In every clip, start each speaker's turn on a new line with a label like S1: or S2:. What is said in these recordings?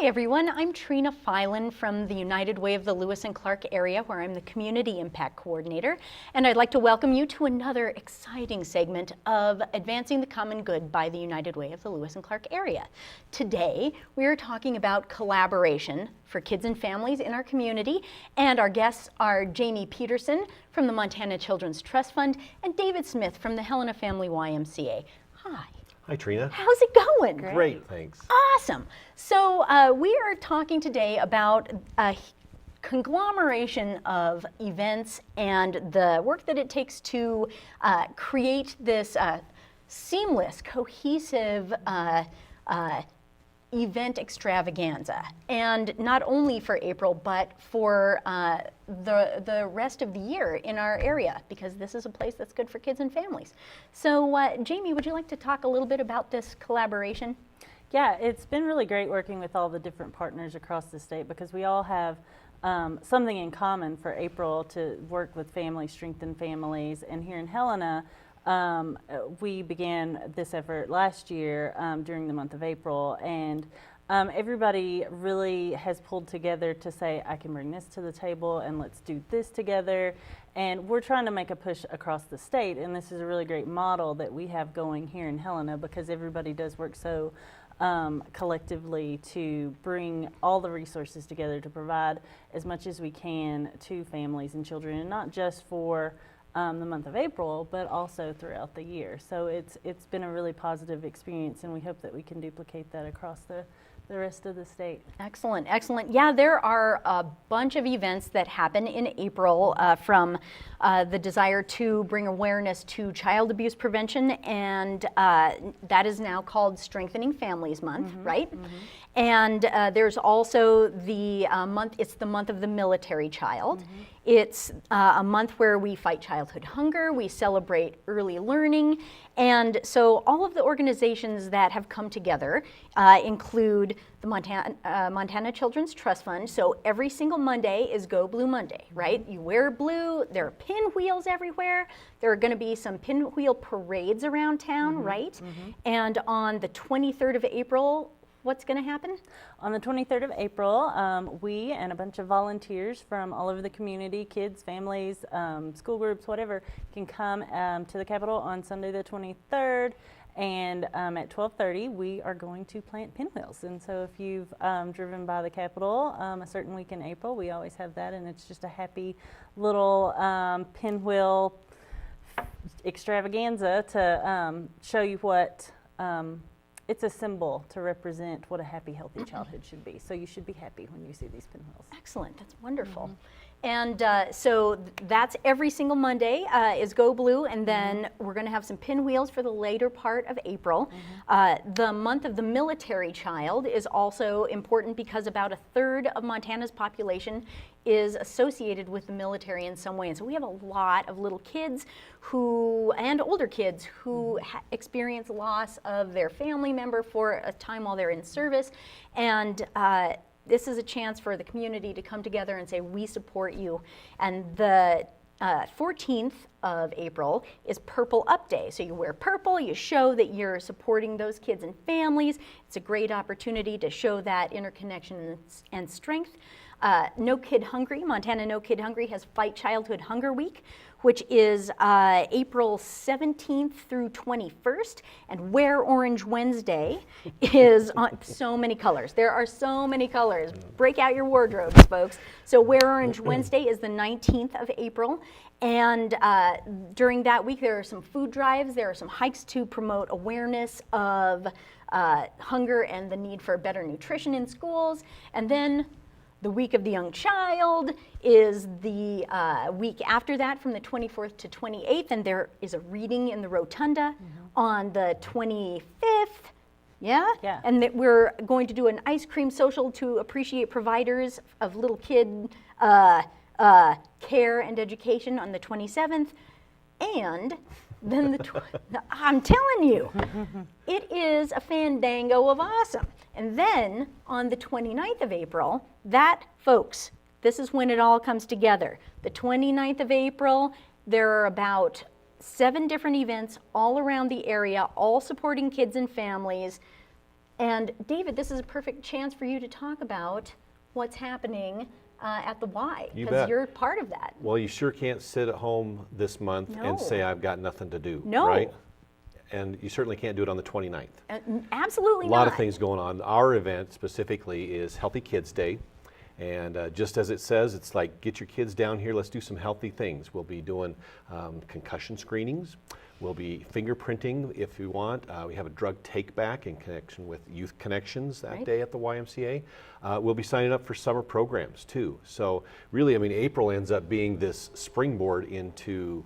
S1: Hi everyone, I'm Trina Filan from the United Way of the Lewis and Clark area, where I'm the Community Impact Coordinator, and I'd like to welcome you to another exciting segment of Advancing the Common Good by the United Way of the Lewis and Clark area. Today we are talking about collaboration for kids and families in our community, and our guests are Jamie Peterson from the Montana Children's Trust Fund and David Smith from the Helena Family YMCA. Hi.
S2: Hi, Trina.
S1: How's it going?
S2: Great, thanks.
S1: Awesome. So we are talking today about a conglomeration of events and the work that it takes to create this seamless, cohesive event extravaganza, and not only for April but for the rest of the year in our area, because this is a place that's good for kids and families. So Jamie, would you like to talk a little bit about this collaboration?
S3: Yeah, it's been really great working with all the different partners across the state, because we all have something in common for April to work with families, strengthen families, and here in Helena we began this effort last year during the month of April, and everybody really has pulled together to say, I can bring this to the table and let's do this together. And we're trying to make a push across the state, and this is a really great model that we have going here in Helena, because everybody does work so collectively to bring all the resources together to provide as much as we can to families and children, and not just for the month of April, but also throughout the year. So it's been a really positive experience, and we hope that we can duplicate that across the rest of the state.
S1: Excellent, excellent. Yeah, there are a bunch of events that happen in April from the desire to bring awareness to child abuse prevention, and that is now called Strengthening Families Month, right? And there's also the month, it's the month of the military child. It's a month where we fight childhood hunger, we celebrate early learning, and so all of the organizations that have come together include the Montana Children's Trust Fund. So every single Monday is Go Blue Monday, right? You wear blue, there are pinwheels everywhere, there are going to be some pinwheel parades around town, right? And on the 23rd of April, what's going to happen?
S3: On the 23rd of April, we and a bunch of volunteers from all over the community, kids, families, school groups, whatever, can come to the Capitol on Sunday the 23rd, and at 12:30 we are going to plant pinwheels. And so if you've driven by the Capitol a certain week in April, we always have that, and it's just a happy little pinwheel extravaganza to show you what it's a symbol to represent what a happy, healthy childhood should be. So you should be happy when you see these pinwheels.
S1: Excellent, that's wonderful. And so that's every single Monday is Go Blue, and then we're going to have some pinwheels for the later part of April. The month of the military child is also important, because about a third of Montana's population is associated with the military in some way. And so we have a lot of little kids and older kids who experience loss of their family member for a time while they're in service. And this is a chance for the community to come together and say, we support you. And the 14th of April is Purple Up Day. So you wear purple, you show that you're supporting those kids and families. It's a great opportunity to show that interconnection and strength. No Kid Hungry, Montana No Kid Hungry has Fight Childhood Hunger Week, which is April 17th through 21st, and Wear Orange Wednesday is on so many colors. There are so many colors. Break out your wardrobes, folks. So Wear Orange Wednesday is the 19th of April, and during that week there are some food drives, there are some hikes to promote awareness of hunger and the need for better nutrition in schools. And then the Week of the Young Child is the week after that, from the 24th to 28th, and there is a reading in the Rotunda on the 25th. Yeah? And that we're going to do an ice cream social to appreciate providers of little kid care and education on the 27th. And then I'm telling you, it is a fandango of awesome. And then on the 29th of April, folks, this is when it all comes together. The 29th of April, there are about 7 different events all around the area, all supporting kids and families. And David, this is a perfect chance for you to talk about what's happening at the Y,
S2: You
S1: because
S2: bet.
S1: you're part of that.
S2: Well, you sure can't sit at home this month
S1: No.
S2: and say, I've got nothing to do,
S1: No.
S2: right? And you certainly can't do it on the 29th.
S1: Absolutely
S2: A
S1: not.
S2: lot of things going on. Our event specifically is Healthy Kids Day. And just as it says, it's like, get your kids down here, let's do some healthy things. We'll be doing concussion screenings. We'll be fingerprinting if you want. We have a drug take back in connection with Youth Connections that
S1: Right.
S2: day at the YMCA. We'll be signing up for summer programs too. So really, I mean, April ends up being this springboard into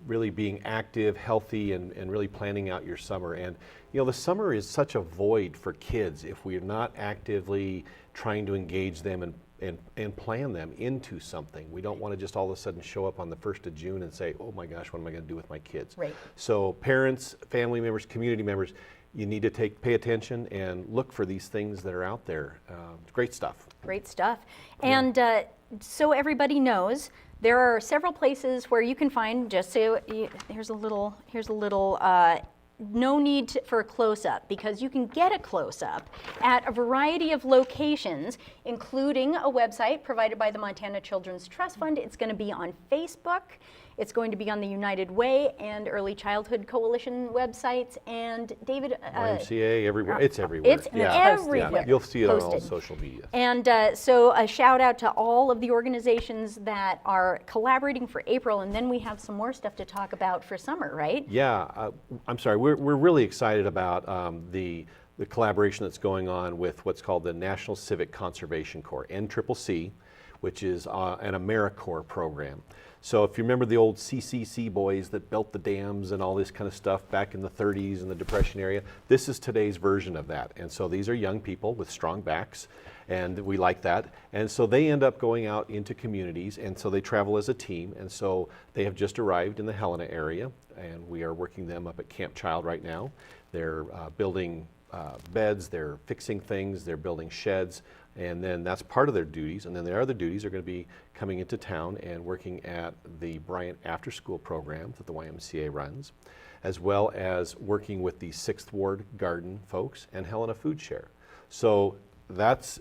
S2: really being active, healthy, and really planning out your summer. And you know, the summer is such a void for kids if we're not actively trying to engage them and plan them into something. We don't want to just all of a sudden show up on the 1st of June and say, oh my gosh, what am I going to do with my kids?
S1: Right.
S2: So parents, family members, community members, you need to pay attention and look for these things that are out there. It's great stuff.
S1: Great stuff. And so everybody knows, there are several places where you can find, just so here's a little no need for a close-up, because you can get a close-up at a variety of locations, including a website provided by the Montana Children's Trust Fund. It's going to be on Facebook. It's going to be on the United Way and Early Childhood Coalition websites. And David,
S2: YMCA, everywhere. It's everywhere.
S1: it's everywhere.
S2: Yeah, you'll see it on all
S1: posted.
S2: social media.
S1: And so a shout out to all of the organizations that are collaborating for April, and then we have some more stuff to talk about for summer, right?
S2: Yeah, I'm sorry. We're really excited about the collaboration that's going on with what's called the National Civic Conservation Corps, NCCC, which is an AmeriCorps program. So if you remember the old CCC boys that built the dams and all this kind of stuff back in the 30s in the Depression area, this is today's version of that. And so these are young people with strong backs, and we like that. And so they end up going out into communities, and so they travel as a team. And so they have just arrived in the Helena area, and we are working them up at Camp Child right now. They're building beds, they're fixing things, they're building sheds, and then that's part of their duties. And then their other duties are going to be coming into town and working at the Bryant After School program that the YMCA runs, as well as working with the 6th Ward Garden folks and Helena Food Share. So that's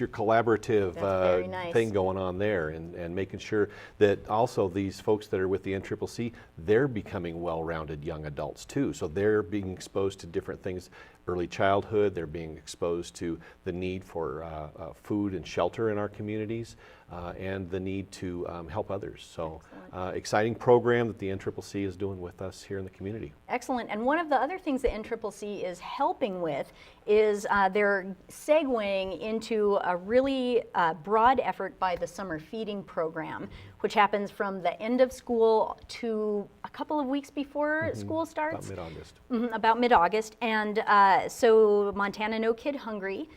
S2: your collaborative
S1: That's very nice.
S2: thing going on there, and making sure that also these folks that are with the NCCC, they're becoming well-rounded young adults too. So they're being exposed to different things, early childhood, they're being exposed to the need for food and shelter in our communities, and the need to help others. So exciting program that the NCCC is doing with us here in the community.
S1: Excellent. And one of the other things the NCCC is helping with is they're segueing into a really broad effort by the summer feeding program, which happens from the end of school to a couple of weeks before school starts.
S2: About mid-August.
S1: About mid-August. And so Montana No Kid Hungry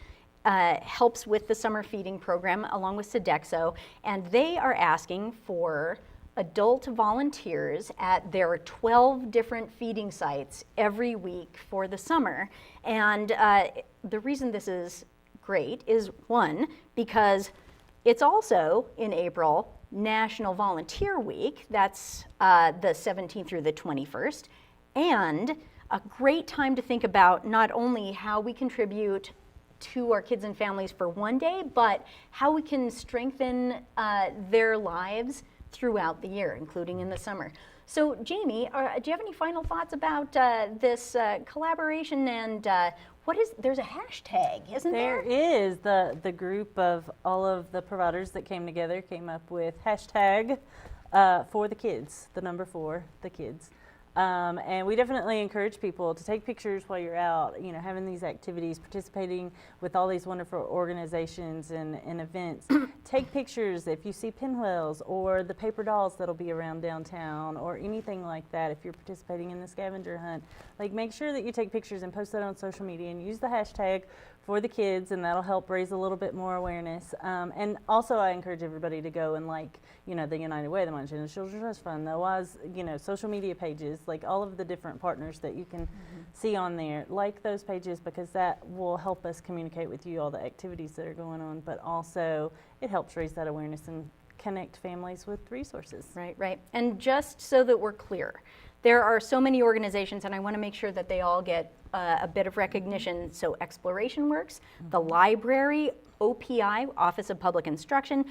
S1: helps with the summer feeding program along with Sodexo, and they are asking for adult volunteers at their 12 different feeding sites every week for the summer. And the reason this is great is, one, because it's also in April National Volunteer Week. That's the 17th through the 21st, and a great time to think about not only how we contribute to our kids and families for one day, but how we can strengthen their lives throughout the year, including in the summer. So Jamie, do you have any final thoughts about this collaboration, and there's a hashtag, isn't there?
S3: There is. The group of all of the providers that came together came up with hashtag for the kids, the number 4, the kids. And we definitely encourage people to take pictures while you're out, you know, having these activities, participating with all these wonderful organizations and events. Take pictures if you see pinwheels or the paper dolls that'll be around downtown or anything like that. If you're participating in the scavenger hunt, like, make sure that you take pictures and post that on social media and use the hashtag for the kids, and that'll help raise a little bit more awareness. And also I encourage everybody to go and, like, you know, the United Way, the Montana Children's Trust Fund, the WAS, you know, social media pages, like all of the different partners that you can see on there. Like those pages, because that will help us communicate with you all the activities that are going on, but also it helps raise that awareness and connect families with resources.
S1: Right, right. And just so that we're clear, there are so many organizations, and I want to make sure that they all get a bit of recognition. So Exploration Works, the library, OPI, Office of Public Instruction,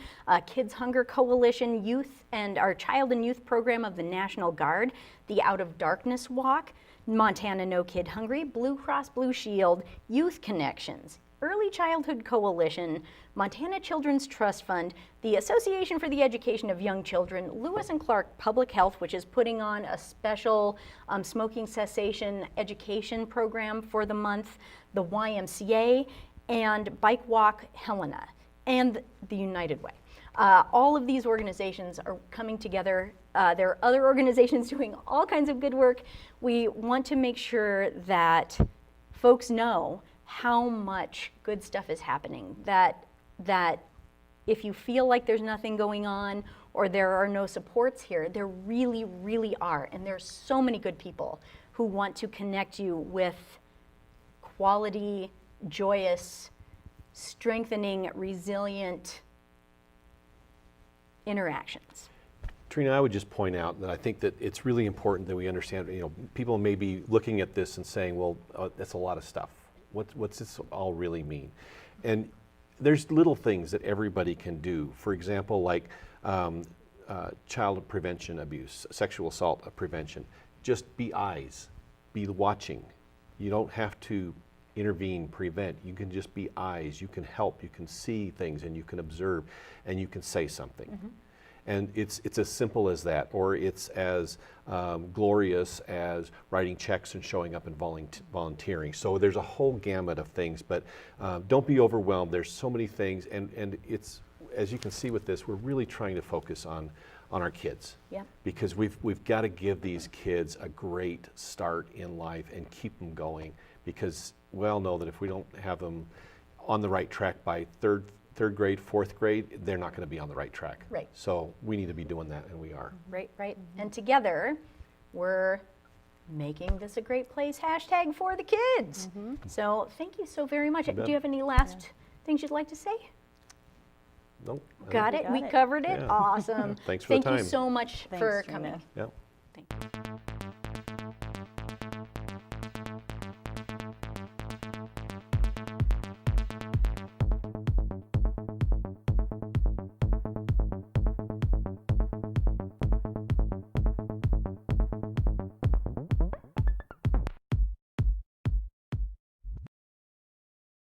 S1: Kids Hunger Coalition, Youth and our Child and Youth Program of the National Guard, the Out of Darkness Walk, Montana No Kid Hungry, Blue Cross Blue Shield, Youth Connections, Early Childhood Coalition, Montana Children's Trust Fund, the Association for the Education of Young Children, Lewis and Clark Public Health, which is putting on a special smoking cessation education program for the month, the YMCA, and Bike Walk Helena, and the United Way. All of these organizations are coming together. There are other organizations doing all kinds of good work. We want to make sure that folks know how much good stuff is happening, that if you feel like there's nothing going on or there are no supports here, there really, really are. And there's so many good people who want to connect you with quality, joyous, strengthening, resilient interactions.
S2: Trina, I would just point out that I think that it's really important that we understand, people may be looking at this and saying, well, that's a lot of stuff. What's this all really mean? And there's little things that everybody can do. For example, like child prevention abuse, sexual assault prevention. Just be eyes, be watching. You don't have to intervene, prevent. You can just be eyes. You can help. You can see things, and you can observe, and you can say something. Mm-hmm. And it's as simple as that, or it's as glorious as writing checks and showing up and volunteering. So there's a whole gamut of things, but don't be overwhelmed. There's so many things, and it's, as you can see with this, we're really trying to focus on our kids.
S1: Yeah.
S2: Because we've got to give these kids a great start in life and keep them going, because we all know that if we don't have them on the right track by third grade, fourth grade, they're not going to be on the right track.
S1: Right.
S2: So we need to be doing that, and we are.
S1: Right. Mm-hmm. And together, we're making this a great place, hashtag for the kids. Mm-hmm. So thank you so very much. Do you have any last things you'd like to say?
S2: Nope.
S1: Got it? We covered it? Yeah. Awesome.
S2: Thanks for the time.
S1: Thank you so much for coming.
S2: Yeah.
S1: Thank you.